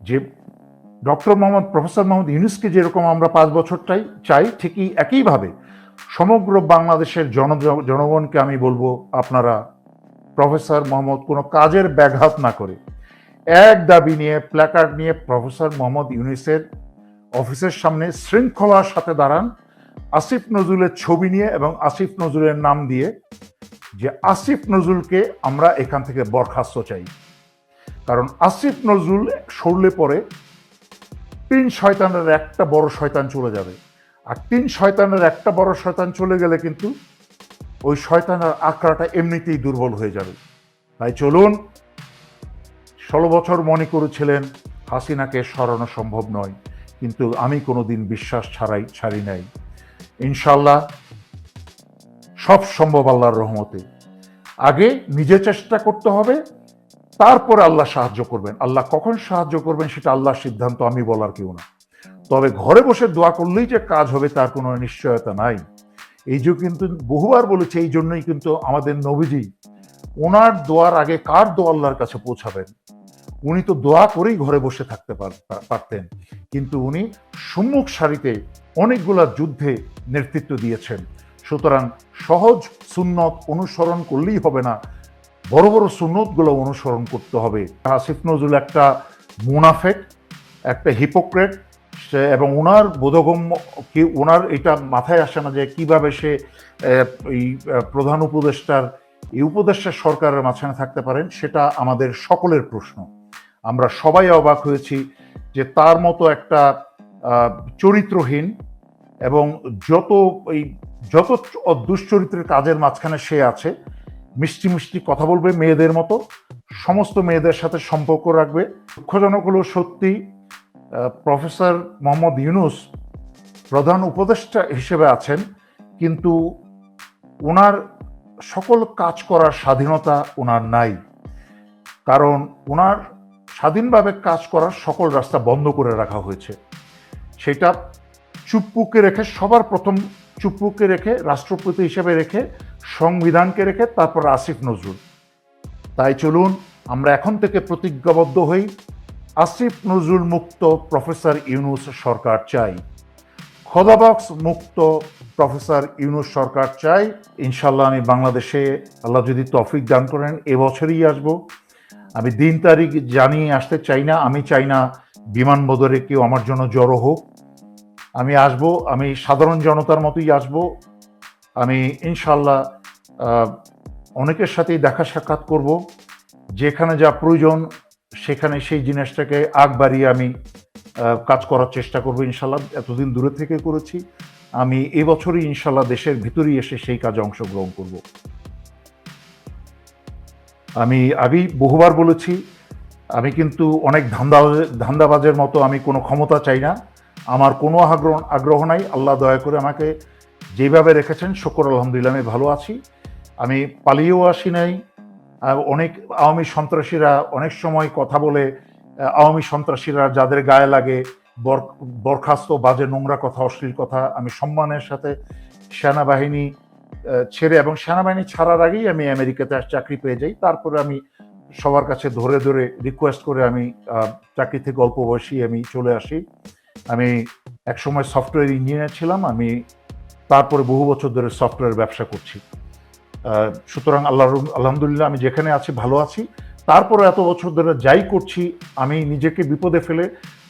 যে প্রফেসর মোহাম্মদ ইউনূসকে যেরকম আমরা 5 বছরটাই চাই, ঠিকই একইভাবে সমগ্র বাংলাদেশের জনগণকে আমি বলবো, আপনারা প্রফেসর মোহাম্মদ কোনো কাজের ব্যাঘাত না করে এক দাবি নিয়ে, প্ল্যাকার্ড নিয়ে প্রফেসর মোহাম্মদ ইউনূসের অফিসের সামনে শৃঙ্খলার সাথে দাঁড়ান, আসিফ নজরুলের ছবি নিয়ে এবং আসিফ নজরুলের নাম দিয়ে, যে আসিফ নজরুলকে আমরা এখান থেকে বরখাস্ত চাই। কারণ আসিফ নজরুল সরলে পরে 3 শয়তানের একটা বড় শয়তান চলে যাবে, আর 3 শয়তানের একটা বড় শয়তান চলে গেলে কিন্তু ওই শয়তানের আখড়াটা এমনিতেই দুর্বল হয়ে যাবে। তাই চলুন, 16 বছর মনে করেছিলেন হাসিনাকে সরানো সম্ভব নয়, কিন্তু আমি কোনোদিন বিশ্বাস ছাড়ি নাই। ইনশাল্লাহ সব সম্ভব আল্লাহর রহমতে। আগে নিজে চেষ্টা করতে হবে, তারপরে আল্লাহ সাহায্য করবেন। আল্লাহ কখন সাহায্য করবেন সেটা আল্লাহর সিদ্ধান্ত, আমি বলার কেউ না। তবে ঘরে বসে দোয়া করলেই যে কাজ হবে তার কোনো নিশ্চয়তা নাই। এই যে কিন্তু বহুবার বলেছে, এই জন্যই কিন্তু আমাদের নবীজি ওনার দোয়ার আগে কার দোয়া আল্লাহর কাছে পৌঁছাবেন? উনি তো দোয়া করেই ঘরে বসে থাকতে পারতেন, কিন্তু উনি সম্মুখ সারিতে অনেকগুলা যুদ্ধে নেতৃত্ব দিয়েছেন। সুতরাং সহজ সুন্নত অনুসরণ করলেই হবে না, বড় বড় সুন্নতগুলো অনুসরণ করতে হবে। আসিফ নজরুল একটা মুনাফেক, একটা হিপোক্রেট, এবং ওনার বোধগম্য কি, ওনার এটা মাথায় আসে না যে কিভাবে সে এই প্রধান উপদেষ্টার এই উপদেষ্টা সরকারের মাঝখানে থাকতে পারেন। সেটা আমাদের সকলের প্রশ্ন। আমরা সবাই অবাক হয়েছি যে তার মতো একটা চরিত্রহীন এবং যত দুশ্চরিত্রের কাজের মাঝখানে সে আছে, মিষ্টি মিষ্টি কথা বলবে মেয়েদের মতো, সমস্ত মেয়েদের সাথে সম্পর্ক রাখবে। দুঃখজনক হলো সত্যি, প্রফেসর মোহাম্মদ ইউনূস প্রধান উপদেষ্টা হিসেবে আছেন, কিন্তু ওনার সকল কাজ করার স্বাধীনতা ওনার নাই। কারণ ওনার স্বাধীনভাবে কাজ করার সকল রাস্তা বন্ধ করে রাখা হয়েছে। সেটা চুপ্পুকে রেখে, সবার প্রথম চুপ্পুকে রেখে, রাষ্ট্রপতি হিসেবে রেখে, সংবিধানকে রেখে, তারপর আসিফ নজরুল। তাই চলুন আমরা এখন থেকে প্রতিজ্ঞাবদ্ধ হই, আসিফ নজরুল মুক্ত প্রফেসর ইউনূস সরকার চাই, খোদাবক্স মুক্ত প্রফেসর ইউনূস সরকার চাই। ইনশাল্লাহ আমি বাংলাদেশে, আল্লাহ যদি তৌফিক দান করেন, এবছরই আসব। আমি দিন তারিখ জানিয়ে আসতে চাই না, আমি চাই না বিমানবন্দরে কেউ আমার জন্য জড়ো হোক। আমি আসব, আমি সাধারণ জনতার মতোই আসব। আমি ইনশাল্লাহ অনেকের সাথেই দেখা সাক্ষাৎ করব, যেখানে যা প্রয়োজন সেখানে সেই জিনিসটাকে আগ বাড়িয়ে আমি কাজ করার চেষ্টা করব ইনশাল্লাহ। এতদিন দূরে থেকে করেছি, আমি এবছরই ইনশাল্লাহ দেশের ভিতরেই এসে সেই কাজে অংশগ্রহণ করব। আমি আগেই বহুবার বলেছি, আমি কিন্তু অনেক ধান্দাবাজের মতো আমি কোনো ক্ষমতা চাই না, আমার কোনো আগ্রহ নাই। আল্লাহ দয়া করে আমাকে যেভাবে রেখেছেন, শুকর আলহামদুলিল্লাহ আমি ভালো আছি। আমি পালিয়েও আসি নাই। অনেক আওয়ামী সন্ত্রাসীরা অনেক সময় কথা বলে, আওয়ামী সন্ত্রাসীরা যাদের গায়ে লাগে বরখাস্ত, বাজে, নোংরা কথা, অশ্লীল কথা, আমি সম্মানের সাথে সেনাবাহিনী ছেড়ে, এবং সেনাবাহিনী ছাড়ার আগেই আমি আমেরিকাতে চাকরি পেয়ে যাই। তারপরে আমি সবার কাছে ধরে ধরে রিকোয়েস্ট করে আমি চাকরি থেকে অল্প বয়সী আমি চলে আসি। আমি একসময় সফটওয়্যার ইঞ্জিনিয়ার ছিলাম, আমি তারপরে বহু বছর ধরে সফটওয়্যার ব্যবসা করছি। সুতরাং আলহামদুলিল্লাহ আমি যেখানে আছি ভালো আছি। তারপরে এত বছর ধরে যাই করছি, আমি নিজেকে বিপদে ফেলে,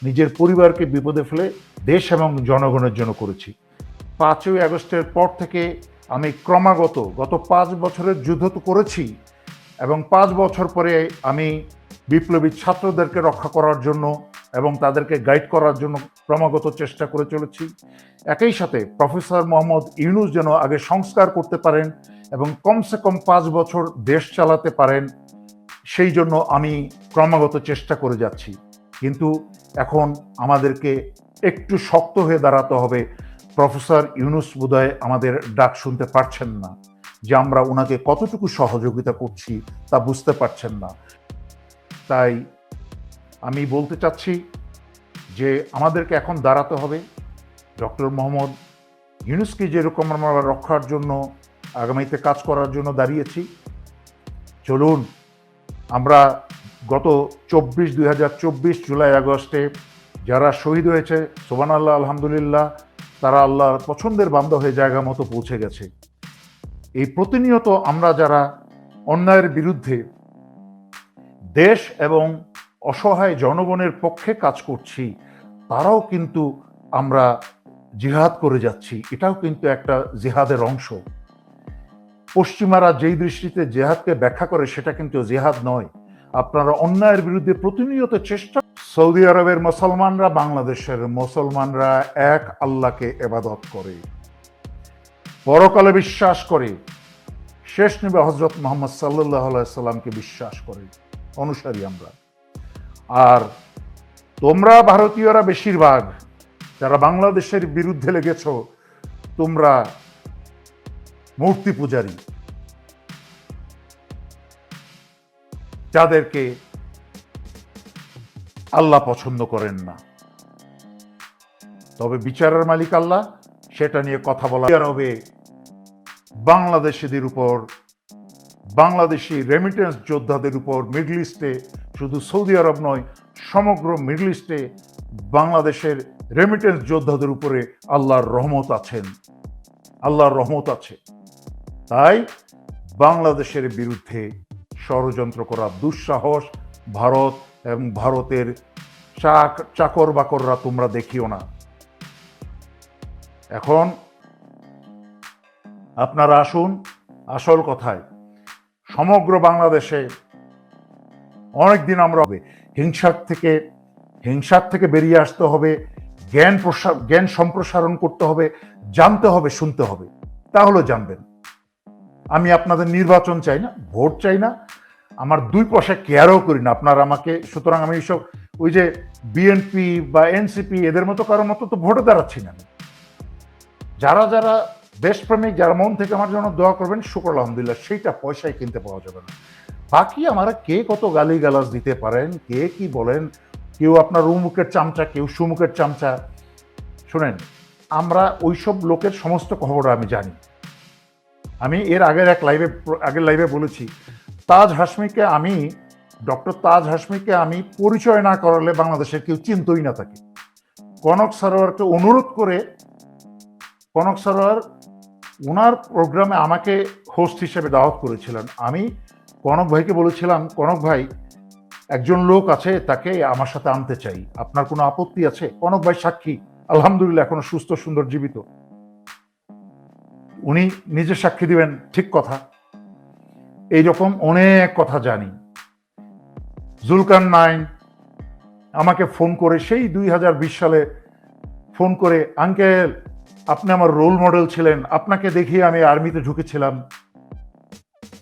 নিজের পরিবারকে বিপদে ফেলে দেশ এবং জনগণের জন্য করেছি। 5ই আগস্টের পর থেকে আমি ক্রমাগত গত 5 বছরের যুদ্ধ তো করেছি, এবং 5 বছর পরে আমি বিপ্লবী ছাত্রদেরকে রক্ষা করার জন্য এবং তাদেরকে গাইড করার জন্য ক্রমাগত চেষ্টা করে চলেছি। একই সাথে প্রফেসর মোহাম্মদ ইউনূস যেন আগে সংস্কার করতে পারেন এবং কমসে কম 5 বছর দেশ চালাতে পারেন, সেই জন্য আমি ক্রমাগত চেষ্টা করে যাচ্ছি। কিন্তু এখন আমাদেরকে একটু শক্ত হয়ে দাঁড়াতে হবে। প্রফেসর ইউনূস বোধহয় আমাদের ডাক শুনতে পারছেন না, যে আমরা ওনাকে কতটুকু সহযোগিতা করছি তা বুঝতে পারছেন না। তাই আমি বলতে চাচ্ছি যে আমাদেরকে এখন দাঁড়াতে হবে। ডক্টর মোহাম্মদ ইউনূসকে যেরকম আমরা রক্ষার জন্য আগামীতে কাজ করার জন্য দাঁড়িয়েছি, চলুন আমরা গত 2024 জুলাই আগস্টে যারা শহীদ হয়েছে, সুবহানাল্লাহ, আলহামদুলিল্লাহ, তারা আল্লাহর পছন্দের বান্দা হয়ে জায়গা মতো পৌঁছে গেছে। এই প্রতিনিয়ত আমরা যারা অন্যায়ের বিরুদ্ধে দেশ এবং অসহায় জনগণের পক্ষে কাজ করছি, তারাও কিন্তু আমরা জিহাদ করে যাচ্ছি। এটাও কিন্তু একটা জিহাদের অংশ। পশ্চিমারা যেই দৃষ্টিতে জিহাদকে ব্যাখ্যা করে সেটা কিন্তু জিহাদ নয়। আপনারা অন্যায়ের বিরুদ্ধে প্রতিনিয়ত চেষ্টা। সৌদি আরবের মুসলমানরা, বাংলাদেশের মুসলমানরা এক আল্লাহকে ইবাদত করে, পরকালে বিশ্বাস করে, শেষ নবী হযরত মুহাম্মদ সাল্লাল্লাহু আলাইহি সাল্লামকে বিশ্বাস করে, অনুসারী আমরা। আর তোমরা ভারতীয়রা বেশিরভাগ যারা বাংলাদেশের বিরুদ্ধে লেগেছ, তোমরা মূর্তি পূজারী, যাদেরকে আল্লাহ পছন্দ করেন না। তবে বিচারের মালিক আল্লাহ, সেটা নিয়ে কথা বলা হবে। বাংলাদেশিদের উপর, বাংলাদেশি রেমিটেন্স যোদ্ধাদের উপর মিডল ইস্টে, শুধু সৌদি আরব নয়, সমগ্র মিডল ইস্টে বাংলাদেশের রেমিটেন্স যোদ্ধাদের উপরে আল্লাহর রহমত আছেন, আল্লাহর রহমত আছে। তাই বাংলাদেশের বিরুদ্ধে ষড়যন্ত্র করা দুঃসাহস ভারত এবং ভারতের চাকর বাকররা তোমরা দেখিও না। এখন আপনারা আসুন আসল কথায়। সমগ্র বাংলাদেশে অনেকদিন আমরা হিংসার থেকে বেরিয়ে আসতে হবে, জ্ঞান সম্প্রসারণ করতে হবে, জানতে হবে, শুনতে হবে, তাহলে জানবেন। আমি আপনাদের নির্বাচন চাই না, ভোট চাই না, আমার দুই পয়সা কেয়ারও করি না আপনারা আমাকে। সুতরাং আমি এইসব ওই যে বিএনপি বা এনসিপি এদের মতো কারোর মতো তো ভোটে দাঁড়াচ্ছি না। যারা যারা দেশপ্রেমিক, যারা মন থেকে আমার জন্য দোয়া করবেন, শুকর আলহামদুলিল্লাহ, সেইটা পয়সায় কিনতে পাওয়া যাবে না। বাকি আমরা কে কত গালি গালাজ দিতে পারেন, কে কি বলেন, কেউ আপনার উমুকের চামচা, কেউ সুমুকের চামচা, শুনেন, আমরা ওইসব লোকের সমস্ত খবর আমি জানি। আমি এর আগের লাইভে বলেছি, তাজ হাশমিকে আমি, ডক্টর তাজ হাশমিকে আমি পরিচয় না করালে বাংলাদেশের কেউ চিনতই না তাকে। কনক সারোয়ারকে অনুরোধ করে, কনক সারোয়ার ওনার প্রোগ্রামে আমাকে হোস্ট হিসেবে দাওয়াত করেছিলেন। আমি কনক ভাইকে বলেছিলাম, কনক ভাই, একজন লোক আছে, তাকে আমার সাথে আনতে চাই, আপনার কোনো আপত্তি আছে? কনক ভাই সাক্ষী, আলহামদুলিল্লাহ, এখনো সুস্থ সুন্দর জীবিত। উনি নিজে সাক্ষী দিবেন, ঠিক কথা। এইরকম অনেক কথা জানি। জুলকারনাইন আমাকে ফোন করে, সেই 2020 সালে ফোন করে, আঙ্কেল আপনি আমার রোল মডেল ছিলেন, আপনাকে দেখিয়ে আমি আর্মিতে ঢুকেছিলাম।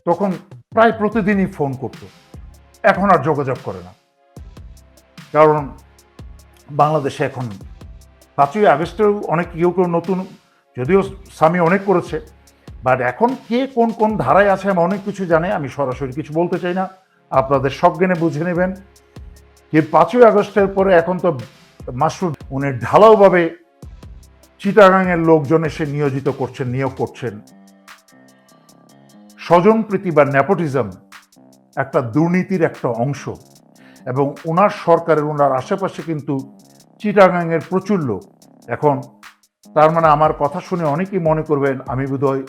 তখন প্রায় প্রতিদিনই ফোন করতো। এখন আর যোগাযোগ করে না, কারণ বাংলাদেশে এখন 5ই আগস্টেও অনেক কেউ নতুন, যদিও স্বামী অনেক করেছে, বাট এখন কে কোন কোন ধারায় আছে আমি অনেক কিছু জানে। আমি সরাসরি কিছু বলতে চাই না, আপনাদের সজ্ঞানে বুঝে নেবেন। যে 5ই আগস্টের পরে এখন তো মাসুদ উনি ঢালাওভাবে চিটাগাংয়ের লোকজন এসে নিয়োগ করছেন। স্বজনপ্রীতি বা নেপোটিজম একটা দুর্নীতির একটা অংশ, এবং ওনার সরকারের, ওনার আশেপাশে কিন্তু চিটাগাংয়ের প্রচুর লোক। এখন তার মানে আমার কথা শুনে অনেকেই মনে করবেন আমি বোধহয়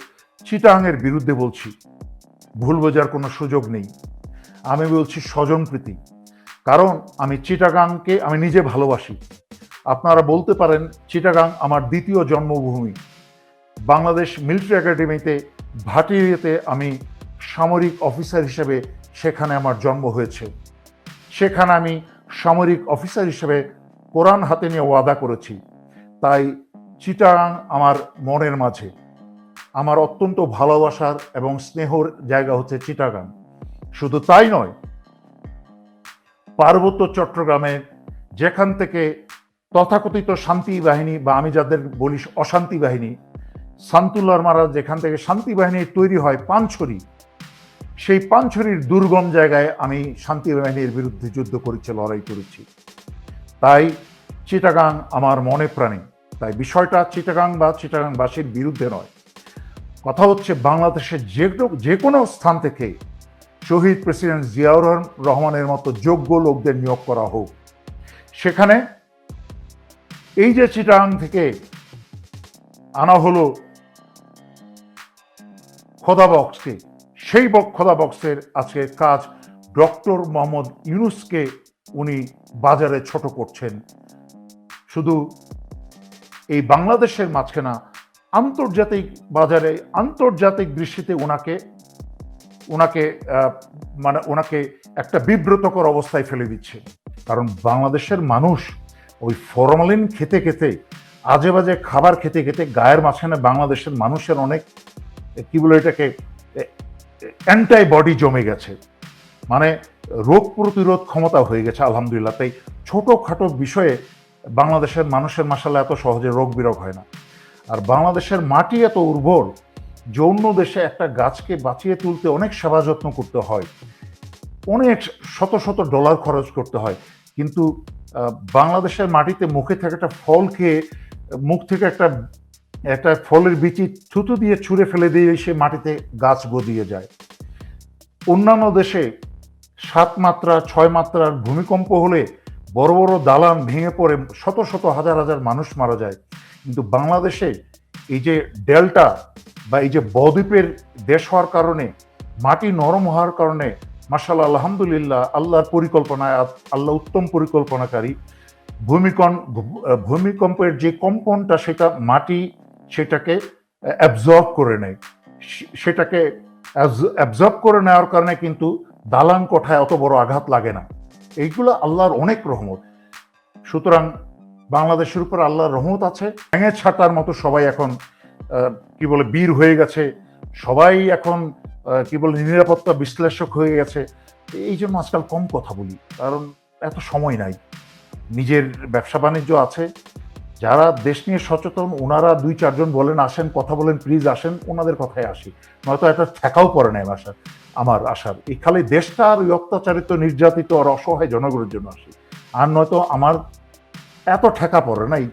চিটাগাংয়ের বিরুদ্ধে বলছি। ভুল বোঝার কোনো সুযোগ নেই। আমি বলছি স্বজনপ্রীতি, কারণ আমি চিটাগাংকে আমি নিজে ভালোবাসি। আপনারা বলতে পারেন চিটাগাং আমার দ্বিতীয় জন্মভূমি। বাংলাদেশ মিলিটারি একাডেমিতে ভাটিয়াতে আমি সামরিক অফিসার হিসেবে সেখানে আমার জন্ম হয়েছে। সেখানে আমি সামরিক অফিসার হিসেবে কোরআন হাতে নিয়ে ওয়াদা করেছি। তাই চিটাগাং আমার মনের মাঝে, আমার অত্যন্ত ভালোবাসার এবং স্নেহর জায়গা হচ্ছে চিটাগাং। শুধু তাই নয়, পার্বত্য চট্টগ্রামে যেখান থেকে তথাকথিত শান্তি বাহিনী, বা আমি যাদের বলি অশান্তি বাহিনী, সান্তুল্লাহর মারা যেখান থেকে শান্তি বাহিনী তৈরি হয়, পানছড়ি, সেই পানছড়ির দুর্গম জায়গায় আমি শান্তি বাহিনীর বিরুদ্ধে যুদ্ধ করেছি, লড়াই করেছি। তাই চিটাগাং আমার মনে প্রাণে। তাই বিষয়টা চিটাগাং বা চিটাগাংবাসীর বিরুদ্ধে নয়, কথা হচ্ছে বাংলাদেশের যে কোনো স্থান থেকে শহীদ প্রেসিডেন্ট জিয়াউর রহমানের মতো যোগ্য লোকদের নিয়োগ করা হোক। সেখানে এই যে চিটাগাং থেকে আনা হলো খোদা বক্সকে, সেই খোদা বক্সের আজকে কাজ ডক্টর মোহাম্মদ ইউনূসকে উনি বাজারে ছোট করছেন। শুধু এই বাংলাদেশের মাঝখানে আন্তর্জাতিক বাজারে আন্তর্জাতিক দৃষ্টিতে ওনাকে একটা বিব্রতকর অবস্থায় ফেলে দিচ্ছে। কারণ বাংলাদেশের মানুষ ওই ফরমালিন খেতে খেতে, আজে বাজে খাবার খেতে খেতে গায়ের মাঝখানে বাংলাদেশের মানুষের অনেক কি বলে এটাকে অ্যান্টাইবডি জমে গেছে, মানে রোগ প্রতিরোধ ক্ষমতা হয়ে গেছে আলহামদুলিল্লাহ। তাই ছোটোখাটো বিষয়ে বাংলাদেশের মানুষের মাশাআল্লাহ এত সহজে রোগ বিরোগ হয় না। আর বাংলাদেশের মাটি এত উর্বর যে অন্য দেশে একটা গাছকে বাঁচিয়ে তুলতে অনেক সেবা যত্ন করতে হয়, অনেক শত শত ডলার খরচ করতে হয়। কিন্তু বাংলাদেশের মাটিতে মুখে থেকে একটা ফল খেয়ে মুখ থেকে একটা ফলের বিচি থুতু দিয়ে ছুঁড়ে ফেলে দিয়ে সে মাটিতে গাছ গদিয়ে যায়। অন্যান্য দেশে 7 মাত্রা 6 মাত্রার ভূমিকম্প হলে বড় বড় দালান ভেঙে পড়ে শত শত হাজার হাজার মানুষ মারা যায়। কিন্তু বাংলাদেশে এই যে ডেল্টা বা এই যে বদ্বীপের দেশ হওয়ার কারণে, মাটি নরম হওয়ার কারণে মাশাআল্লাহ আলহামদুলিল্লাহ, আল্লাহর পরিকল্পনায়, আল্লাহ উত্তম পরিকল্পনাকারী। ভূমিকম্পের যে কম্পনটা সেটা মাটি সেটাকে অ্যাবজর্ব করে নেয়, সেটাকে অ্যাবজর্ব করে নেওয়ার কারণে কিন্তু দালান কোঠায় অত বড় আঘাত লাগে না। এইগুলো আল্লাহর অনেক রহমত। সুতরাং বাংলাদেশের উপর আল্লাহর রহমত আছে। ভেঙে ছাতার মতো সবাই এখন কি বলে বীর হয়ে গেছে, সবাই এখন কি বলে নিরাপত্তা বিশ্লেষক হয়ে গেছে। এই জন্য আজকাল কম কথা বলি, কারণ এত সময় নাই। নিজের ব্যবসা বাণিজ্য আছে, যারা দেশ নিয়ে সচেতন ওনারা 2-4 জন বলেন আসেন কথা বলেন প্লিজ আসেন, ওনাদের কথায় আসি, নয়তো একটা ঠেকাও পড়ে নাই আমার আসার। এই খালি দেশটা আর অত্যাচারিত নির্যাতিত আর অসহায় জনগণের জন্য আসি, আর নয়তো আমার এত ঠেকা পড়ে নাই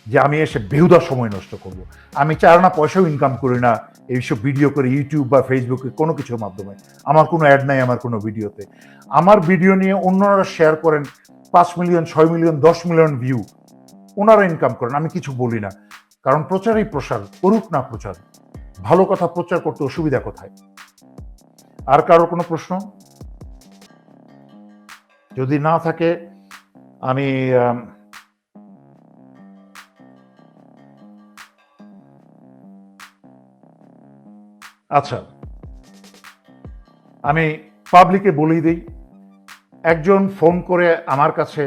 যে আমি এসে বেহুদা সময় নষ্ট করব। আমি 4 আনা পয়সাও ইনকাম করি না এইসব ভিডিও করে ইউটিউব বা ফেসবুকে কোনো কিছুর মাধ্যমে। আমার কোনো অ্যাড নাই আমার কোনো ভিডিওতে। আমার ভিডিও নিয়ে অন্যরা শেয়ার করেন, 5 মিলিয়ন 6 মিলিয়ন 10 মিলিয়ন ভিউ, ওনারা ইনকাম করেন, আমি কিছু বলি না। কারণ প্রচারই প্রসার, করুক না প্রচার, ভালো কথা প্রচার করতে অসুবিধা কোথায়? আর কারো কোনো প্রশ্ন যদি না থাকে আমি আচ্ছা, আমি পাবলিকে বলেই দিই। একজন ফোন করে আমার কাছে,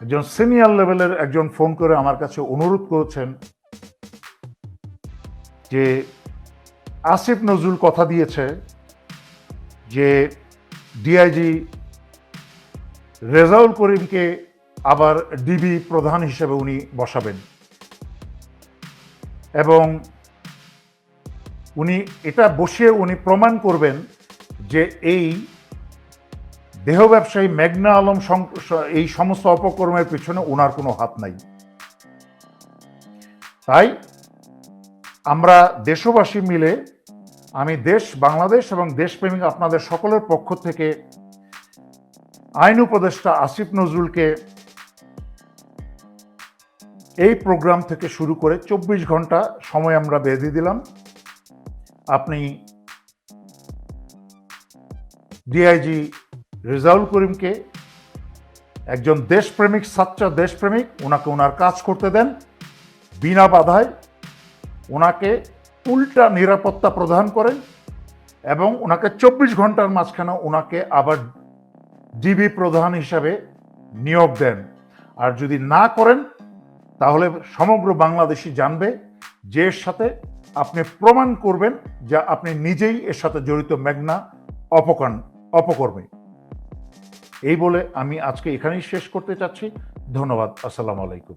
একজন সিনিয়র লেভেলের একজন ফোন করে আমার কাছে অনুরোধ করেছেন যে আসিফ নজরুল কথা দিয়েছে যে ডিআইজি রেজাউল করিমকে আবার ডিবি প্রধান হিসেবে উনি বসাবেন, এবং উনি এটা বসিয়ে উনি প্রমাণ করবেন যে এই দেহ ব্যবসায়ী মেঘনা আলম এই সমস্ত অপকর্মের পিছনে ওনার কোনো হাত নাই। তাই আমরা দেশবাসী মিলে, আমি বাংলাদেশ এবং দেশপ্রেমিক আপনাদের সকলের পক্ষ থেকে আইন উপদেষ্টা আসিফ নজরুলকে এই প্রোগ্রাম থেকে শুরু করে 24 ঘন্টা সময় আমরা বেঁধে দিলাম। আপনি ডিআইজি রেজাউল করিমকে, একজন দেশপ্রেমিক, সাচ্চা দেশপ্রেমিক, ওনাকে ওনার কাজ করতে দেন বিনা বাধায়, ওনাকে উল্টা নিরাপত্তা প্রদান করেন এবং ওনাকে 24 ঘন্টার মাঝখানে ওনাকে আবার ডিবি প্রধান হিসাবে নিয়োগ দেন। আর যদি না করেন তাহলে সমগ্র বাংলাদেশি জানবে যে এর সাথে আপনি প্রমাণ করবেন যে আপনি নিজেই এর সাথে জড়িত মেঘনা অপকর্মে। এই বলে আমি আজকে এখানেই শেষ করতে চাচ্ছি। ধন্যবাদ। আসসালামু আলাইকুম।